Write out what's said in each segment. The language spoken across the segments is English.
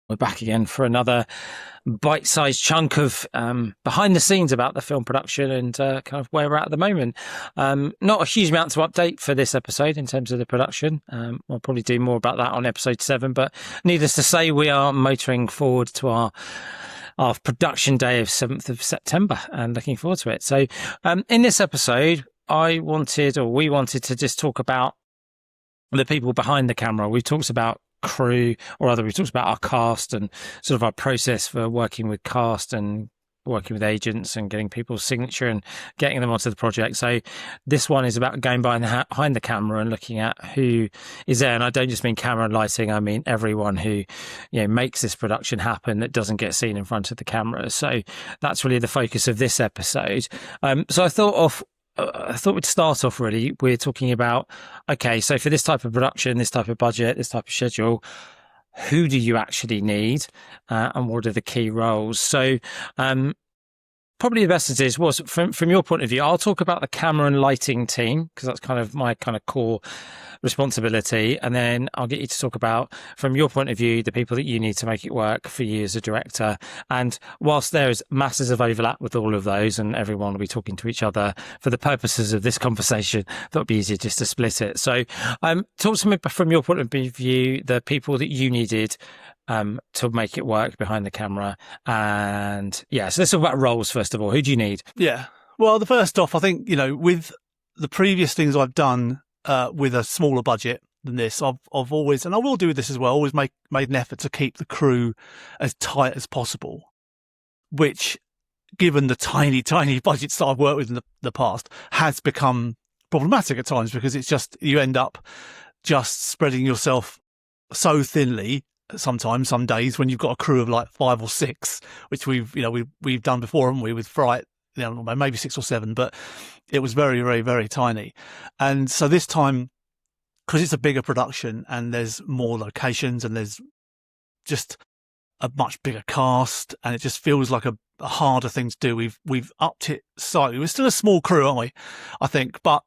We're back again for another bite-sized chunk of behind the scenes about the film production and kind of where we're at the moment. Not a huge amount to update for this episode in terms of the production. We'll probably do more about that on episode 7, but needless to say, we are motoring forward to our production day of 7th of September and looking forward to it. So in this episode, we wanted to just talk about the people behind the camera. We talked about crew, or rather we talked about our cast and sort of our process for working with cast and working with agents and getting people's signature and getting them onto the project. So this one is about going behind the camera and looking at who is there. And I don't just mean camera and lighting, I mean everyone who, makes this production happen that doesn't get seen in front of the camera. So that's really the focus of this episode. So I thought we'd start off really. We're talking about, okay, so for this type of production, this type of budget, this type of schedule, who do you actually need and what are the key roles? So probably the best was from your point of view, I'll talk about the camera and lighting team because that's kind of my kind of core responsibility. And then I'll get you to talk about, from your point of view, the people that you need to make it work for you as a director. And whilst there is masses of overlap with all of those and everyone will be talking to each other for the purposes of this conversation, that would be easier just to split it. So talk to me from your point of view, the people that you needed to make it work behind the camera. And so let's talk about roles first of all. Who do you need? Yeah. Well, the first off, I think, with the previous things I've done with a smaller budget than this, I've always, and I will do this as well, always made an effort to keep the crew as tight as possible, which, given the tiny, tiny budgets that I've worked with in the past, has become problematic at times because it's just, you end up just spreading yourself so thinly sometimes, some days when you've got a crew of like 5 or 6, which we've done before, haven't we, with Fright, maybe 6 or 7, but it was very, very, very tiny. And so this time, because it's a bigger production and there's more locations and there's just a much bigger cast and it just feels like a harder thing to do, we've upped it slightly. We're still a small crew, aren't we? I think, but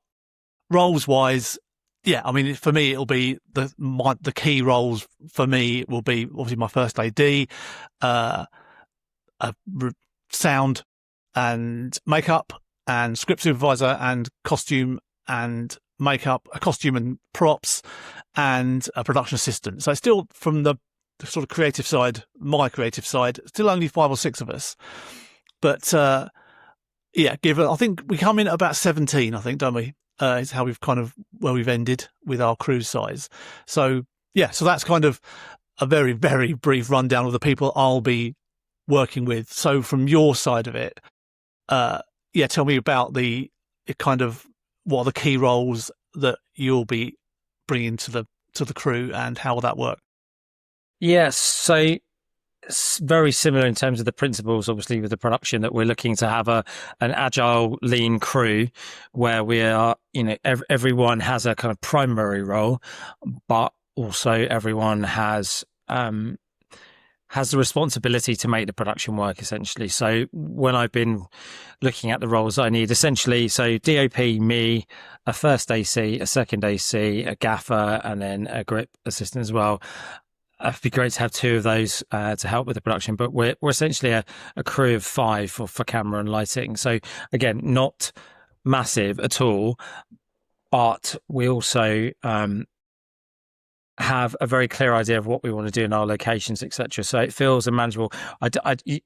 roles wise, yeah, I mean, for me, it'll be the key roles for me will be obviously my first AD, sound and makeup and script supervisor and costume and makeup, a costume and props and a production assistant. So still from the sort of creative side, my creative side, still only 5 or 6 of us. But I think we come in at about 17, I think, don't we? Is how we've where we've ended with our crew size. So so that's kind of a very, very brief rundown of the people I'll be working with. So from your side of it, tell me about what are the key roles that you'll be bringing to the crew and how will that work? Yes, so it's very similar in terms of the principles, obviously, with the production, that we're looking to have an agile, lean crew where we are, everyone has a kind of primary role, but also everyone has the responsibility to make the production work, essentially. So when I've been looking at the roles I need, essentially, so DOP, me, a first AC, a second AC, a gaffer, and then a grip assistant as well. It'd be great to have 2 of those to help with the production, but we're essentially a crew of 5 for camera and lighting. So again, not massive at all, but we also have a very clear idea of what we want to do in our locations, etc. So it feels manageable.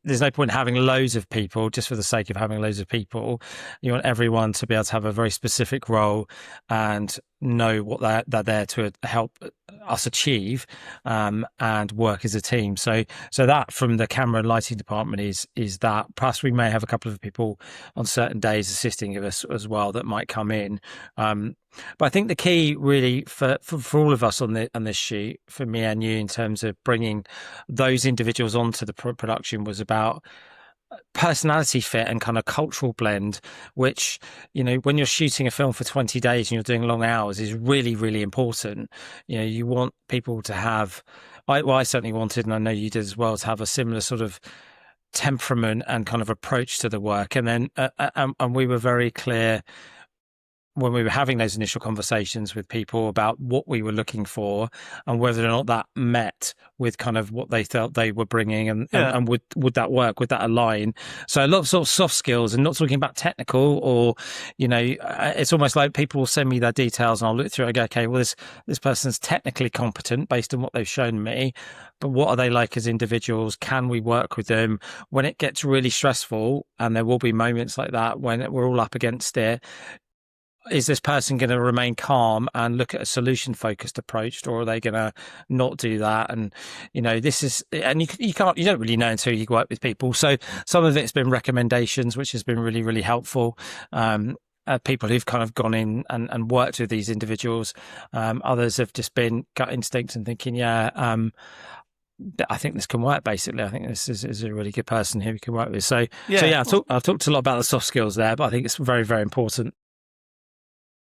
There's no point in having loads of people just for the sake of having loads of people. You want everyone to be able to have a very specific role and know what they're there to help us achieve and work as a team. So that from the camera and lighting department is that. Plus we may have a couple of people on certain days assisting us as well that might come in. But I think the key really for all of us on this shoot, for me and you, in terms of bringing those individuals onto the production, was about personality fit and kind of cultural blend, which, when you're shooting a film for 20 days and you're doing long hours, is really, really important. You want people to have, I certainly wanted, and I know you did as well, to have a similar sort of temperament and kind of approach to the work. And then, and we were very clear when we were having those initial conversations with people about what we were looking for and whether or not that met with kind of what they felt they were bringing, and would that work, would that align. So a lot of sort of soft skills, and not talking about technical, or it's almost like people will send me their details and I'll look through it and go, okay, well, this person's technically competent based on what they've shown me, but what are they like as individuals? Can we work with them when it gets really stressful? And there will be moments like that when we're all up against it. Is this person going to remain calm and look at a solution focused approach, or are they going to not do that? And, this is, and you don't really know until you work with people. So some of it's been recommendations, which has been really, really helpful. People who've kind of gone in and worked with these individuals. Others have just been gut instinct and thinking, I think this can work. Basically, I think this is a really good person who we can work with. So I've talked a lot about the soft skills there, but I think it's very, very important.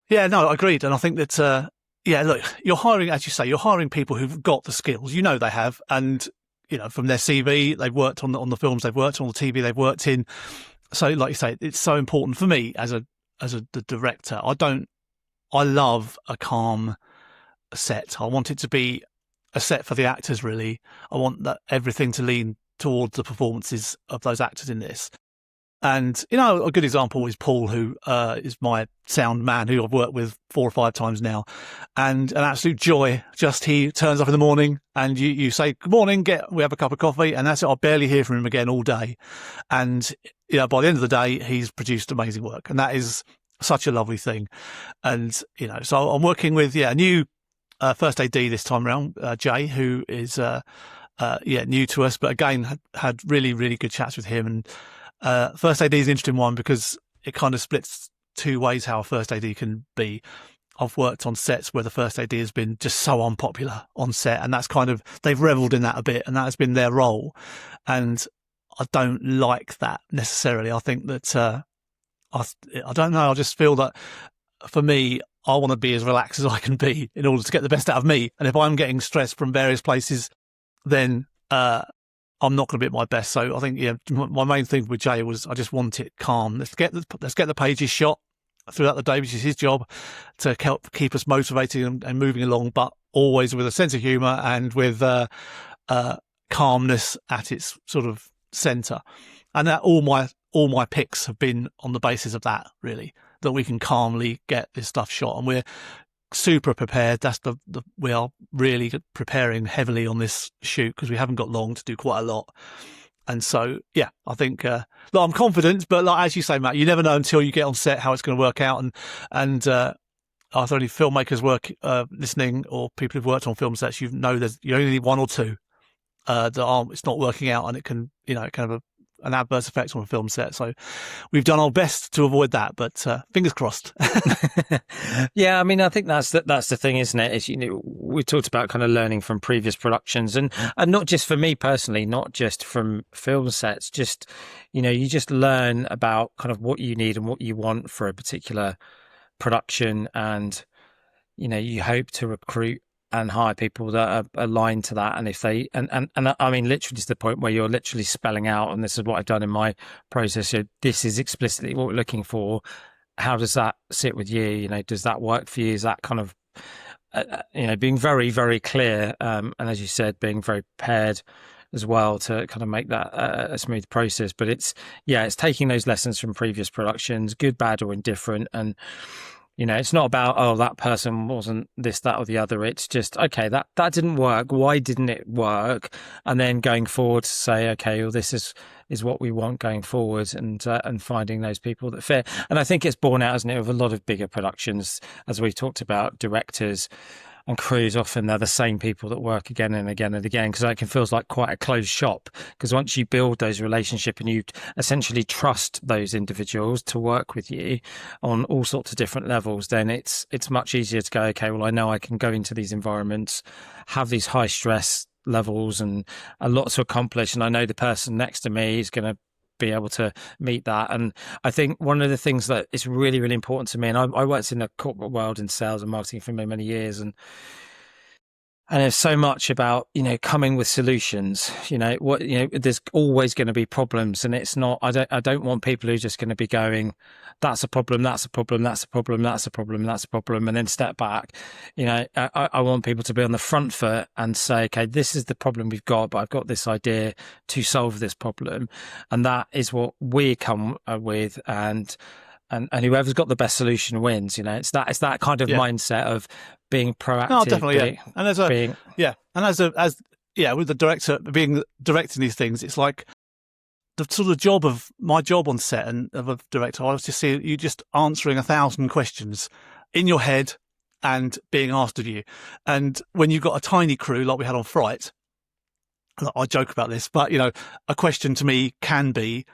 Yeah, no, agreed. And I think that, look, you're hiring, as you say, you're hiring people who've got the skills. They have, and from their CV, they've worked on the films they've worked on, the TV they've worked in. So, like you say, it's so important for me as the director. I love a calm set. I want it to be a set for the actors, really. I want everything to lean towards the performances of those actors in this. And, a good example is Paul, who is my sound man, who I've worked with 4 or 5 times now, and an absolute joy. Just he turns up in the morning and you say, good morning, we have a cup of coffee, and that's it. I barely hear from him again all day. And, by the end of the day, he's produced amazing work, and that is such a lovely thing. And, so I'm working with, a new first AD this time around, Jay, who is, new to us, but again, had really, really good chats with him. And, first AD is an interesting one because it kind of splits 2 ways how a first AD can be. I've worked on sets where the first AD has been just so unpopular on set, and that's they've reveled in that a bit, and that has been their role. And I don't like that necessarily. I think that, I don't know, I just feel that for me, I want to be as relaxed as I can be in order to get the best out of me. And if I'm getting stressed from various places, then, I'm not going to be at my best. So I think, my main thing with Jay was I just want it calm. Let's get the pages shot throughout the day, which is his job, to help keep us motivated and moving along, but always with a sense of humour and with calmness at its sort of centre. And that all my picks have been on the basis of that, really, that we can calmly get this stuff shot, and we're super prepared. We are really preparing heavily on this shoot because we haven't got long to do quite a lot. And so, I think, I'm confident, but as you say, Matt, you never know until you get on set how it's going to work out. And I think filmmakers listening, or people who've worked on film sets, you only need 1 or 2 that it's not working out, and it can, kind of an adverse effect on a film set. So we've done our best to avoid that, but fingers crossed. Yeah, I mean, I think that's the thing, isn't it? Is, we talked about kind of learning from previous productions, and not just for me personally, not just from film sets, just, you just learn about kind of what you need and what you want for a particular production, and, you hope to recruit and hire people that are aligned to that. And if they, and I mean, literally to the point where you're literally spelling out, and this is what I've done in my process, this is explicitly what we're looking for. How does that sit with you? Does that work for you? Is that kind of, being very, very clear. And as you said, being very prepared as well to kind of make that a smooth process. But it's taking those lessons from previous productions, good, bad, or indifferent. And, it's not about, that person wasn't this, that, or the other. It's just, okay, that didn't work. Why didn't it work? And then going forward to say, okay, well, this is what we want going forward, and finding those people that fit. And I think it's borne out, isn't it, of a lot of bigger productions, as we've talked about, directors and crews. Often they're the same people that work again and again and again, because it can feel like quite a closed shop. Because once you build those relationships and you essentially trust those individuals to work with you on all sorts of different levels, then it's much easier to go, okay, well, I know I can go into these environments, have these high stress levels and a lot to accomplish, and I know the person next to me is going to be able to meet that. And I think one of the things that is really, really important to me, and I worked in the corporate world in sales and marketing for many, many years, and And there's so much about, coming with solutions, there's always going to be problems, and it's not, I don't want people who are just going to be going, that's a problem, that's a problem, that's a problem, that's a problem, that's a problem, and then step back. I want people to be on the front foot and say, okay, this is the problem we've got, but I've got this idea to solve this problem. And that is what we come with. And whoever's got the best solution wins. It's that kind of mindset of being proactive. No, definitely. And as with the director directing these things, it's like the sort of my job on set and of a director. I was just see you just answering 1,000 questions in your head and being asked of you. And when you've got a tiny crew like we had on Fright, I joke about this, but a question to me can be,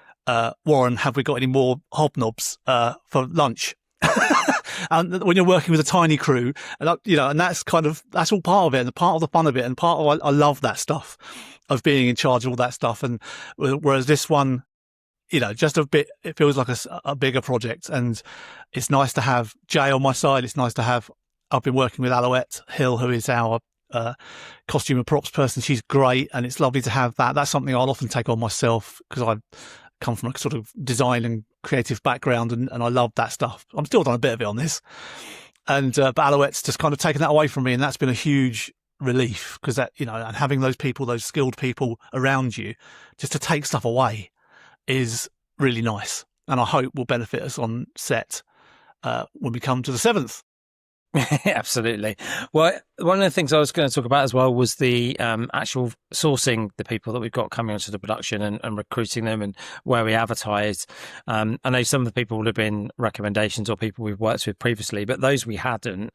Warren, have we got any more hobnobs for lunch? And when you're working with a tiny crew, and that's all part of it, and part of the fun of it, and part of I love that stuff of being in charge of all that stuff. And whereas this one, just a bit, it feels like a bigger project, and it's nice to have Jay on my side. It's nice to have. I've been working with Alouette Hill, who is our costume and props person. She's great, and it's lovely to have that. That's something I'll often take on myself because I come from a sort of design and creative background, and I love that stuff. I'm still done a bit of it on this, and but Alouette's just kind of taken that away from me, and that's been a huge relief because that and having those people, those skilled people around you, just to take stuff away, is really nice, and I hope will benefit us on set when we come to the 7th. Absolutely. Well, one of the things I was going to talk about as well was the actual sourcing the people that we've got coming onto the production and recruiting them and where we advertise. I know some of the people would have been recommendations or people we've worked with previously, but those we hadn't.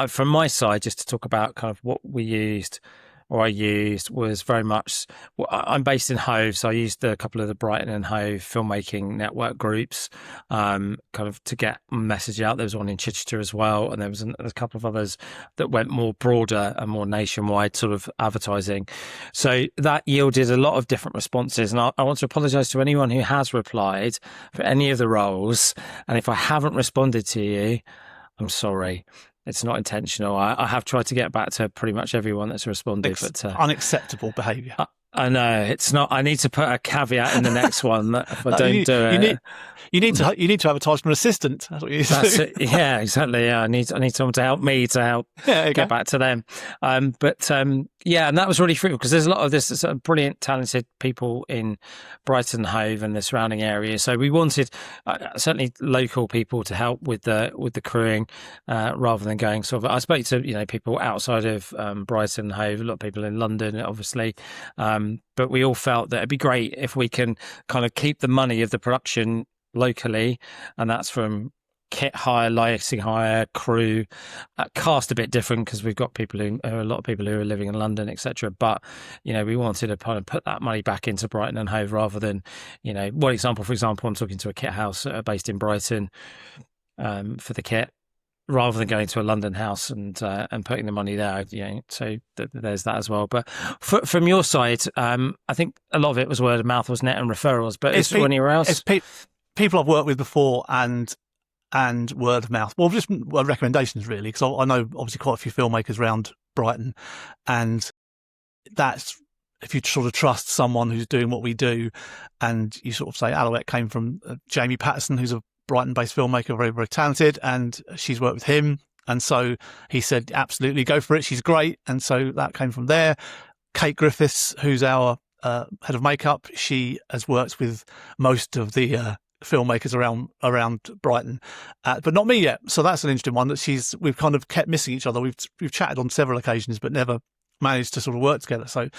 From my side, just to talk about kind of what we used or I used was very much, I'm based in Hove, so I used a couple of the Brighton and Hove filmmaking network groups kind of to get a message out. There was one in Chichester as well, and there was a couple of others that went more broader and more nationwide sort of advertising. So that yielded a lot of different responses, and I want to apologise to anyone who has replied for any of the roles, and if I haven't responded to you, I'm sorry. It's not intentional. I have tried to get back to pretty much everyone that's responded. But unacceptable behaviour. I know it's not. I need to put a caveat in the next one that if I don't do it, you need to advertise for an assistant. That's what you need to do. Yeah, exactly. Yeah, I need someone to help me to help get back to them. Yeah, and that was really fruitful because there's a lot of this sort of brilliant, talented people in Brighton, Hove, and the surrounding area. So we wanted certainly local people to help with the crewing rather than going sort of. I spoke to people outside of Brighton, Hove, a lot of people in London, obviously. But we all felt that it'd be great if we can kind of keep the money of the production locally, and that's from kit hire, lighting hire, crew, cast a bit different because we've got a lot of people who are living in London, etc. But we wanted to kind of put that money back into Brighton and Hove rather than for example, I'm talking to a kit house based in Brighton for the kit, rather than going to a London house and putting the money there, so there's that as well. But from your side, I think a lot of it was word of mouth, wasn't it, and referrals. But is there anywhere else? It's people I've worked with before and word of mouth. Well, just recommendations really, because I know obviously quite a few filmmakers around Brighton, and that's if you sort of trust someone who's doing what we do, and you sort of say Alouette came from Jamie Patterson, who's a Brighton-based filmmaker, very, very talented, and she's worked with him. And so he said, absolutely, go for it. She's great. And so that came from there. Kate Griffiths, who's our head of makeup, she has worked with most of the filmmakers around Brighton, but not me yet. So that's an interesting one that we've kind of kept missing each other. We've chatted on several occasions, but never managed to sort of work together. So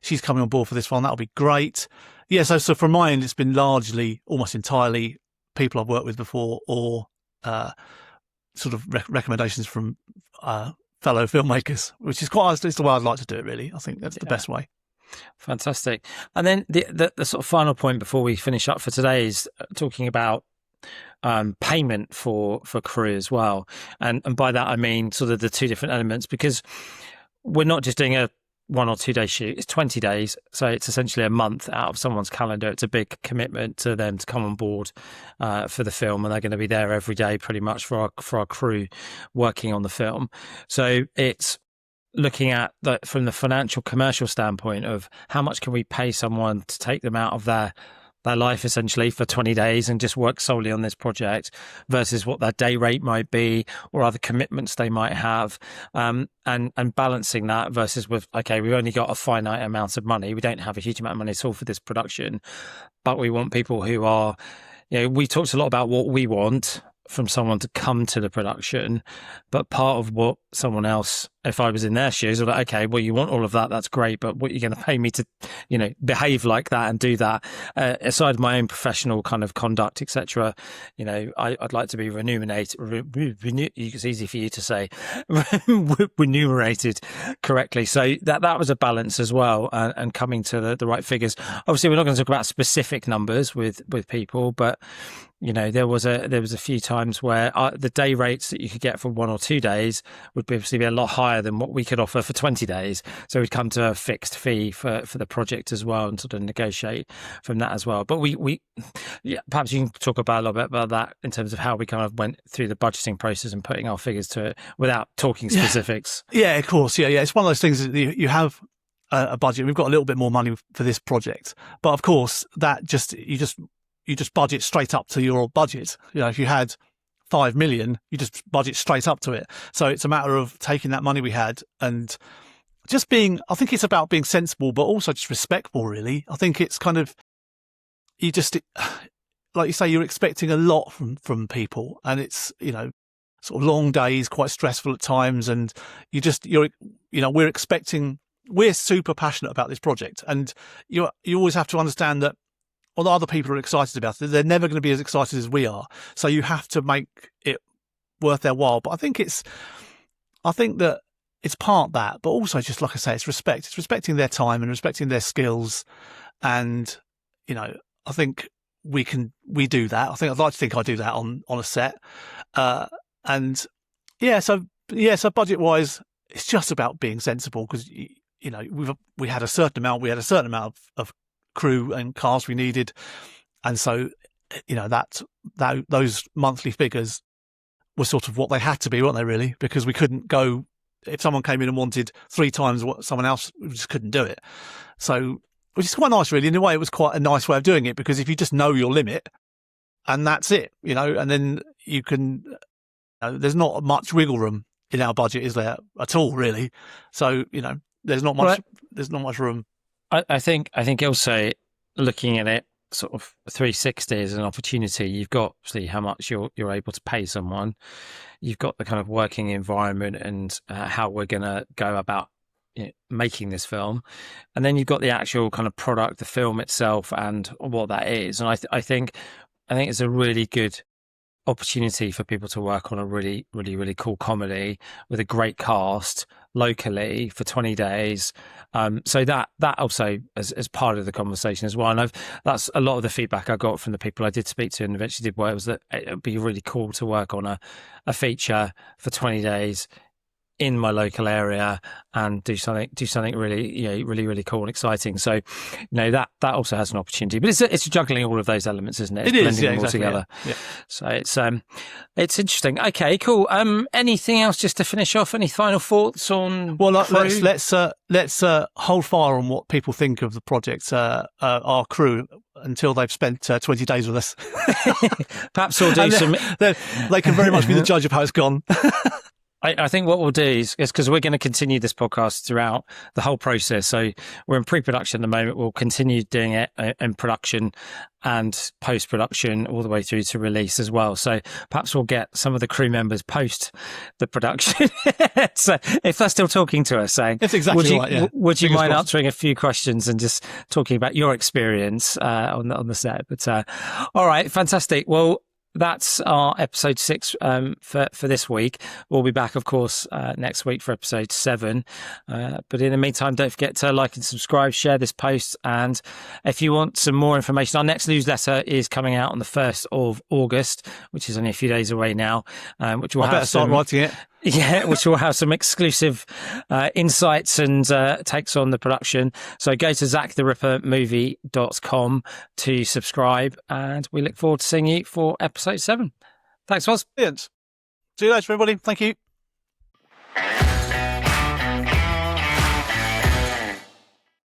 she's coming on board for this one. That'll be great. Yeah. So from my end, it's been largely, almost entirely, people I've worked with before, or sort of recommendations from fellow filmmakers, which is it's the way I'd like to do it, really. I think that's the best way. Fantastic. And then the sort of final point before we finish up for today is talking about payment for crew as well. And by that, I mean sort of the two different elements, because we're not just doing a 1 or 2 day shoot, it's 20 days. So it's essentially a month out of someone's calendar. It's a big commitment to them to come on board for the film, and they're going to be there every day pretty much for our crew working on the film. So it's looking at from the financial commercial standpoint of how much can we pay someone to take them out of their life essentially for 20 days and just work solely on this project versus what their day rate might be or other commitments they might have, and balancing that versus with, okay, we've only got a finite amount of money. We don't have a huge amount of money at all for this production, but we want people who are, we talked a lot about what we want from someone to come to the production, but part of what someone else, if I was in their shoes, I'm like, okay, well, you want all of that, that's great, but what you're going to pay me to, behave like that and do that, aside my own professional kind of conduct, etc. I'd like to be remunerated. It's easy for you to say, remunerated correctly. So that was a balance as well, and coming to the right figures. Obviously, we're not going to talk about specific numbers with people, but there was a few times where the day rates that you could get for 1 or 2 days would obviously be a lot higher than what we could offer for 20 days. So we'd come to a fixed fee for the project as well and sort of negotiate from that as well. But perhaps you can talk about a little bit about that in terms of how we kind of went through the budgeting process and putting our figures to it without talking specifics. Yeah, of course. Yeah. It's one of those things that you have a budget. We've got a little bit more money for this project, but of course that you just budget straight up to your budget. If you had 5 million, you just budget straight up to it. So it's a matter of taking that money we had and just I think it's about being sensible, but also just respectful, really. I think it's kind of, like you say, you're expecting a lot from people, and it's, sort of long days, quite stressful at times. And we're super passionate about this project, and you always have to understand that, although other people are excited about it, they're never going to be as excited as we are. So you have to make it worth their while. But I think that it's part that, but also just like I say, it's respect. It's respecting their time and respecting their skills. And, I think we do that. I'd like to think I do that on a set. So budget wise, it's just about being sensible because, we had a certain amount of crew and cast we needed, and so those monthly figures were sort of what they had to be, weren't they, really? Because we couldn't go, if someone came in and wanted 3 times what someone else, we just couldn't do it. So, which is quite nice, really. In a way, it was quite a nice way of doing it, because if you just know your limit and that's it, and then you can, there's not much wiggle room in our budget, is there, at all, really? So there's not much room. I think also looking at it sort of 360 as an opportunity, you've got obviously how much you're able to pay someone, you've got the kind of working environment and how we're going to go about making this film, and then you've got the actual kind of product, the film itself, and what that is. And I think it's a really good opportunity for people to work on a really, really, really cool comedy with a great cast locally for 20 days. So that also as part of the conversation as well. And that's a lot of the feedback I got from the people I did speak to and eventually did work, was that it would be really cool to work on a feature for 20 days in my local area and do something really, really, really cool and exciting. So, that also has an opportunity, but it's juggling all of those elements, isn't it? It's blending them all together. Yeah. So it's interesting. Okay, cool. Anything else just to finish off? Any final thoughts on? Well, let's hold fire on what people think of the project, our crew, until they've spent 20 days with us. Perhaps we'll do some. They can very much be the judge of how it's gone. I think what we'll do is because we're going to continue this podcast throughout the whole process. So we're in pre-production at the moment. We'll continue doing it in production and post-production all the way through to release as well. So perhaps we'll get some of the crew members post the production. So if they're still talking to us, saying, that's exactly right, yeah. Would you mind answering a few questions and just talking about your experience on the set? But all right, fantastic. Well, that's our episode 6 for this week. We'll be back, of course, next week for episode 7. But in the meantime, don't forget to like and subscribe, share this post. And if you want some more information, our next newsletter is coming out on the 1st of August, which is only a few days away now. Which will better start writing it. Yeah, which will have some exclusive insights and takes on the production. So go to zacktherippermovie.com to subscribe, and we look forward to seeing you for episode 7. Thanks, Woz. Brilliant. See you later, everybody. Thank you.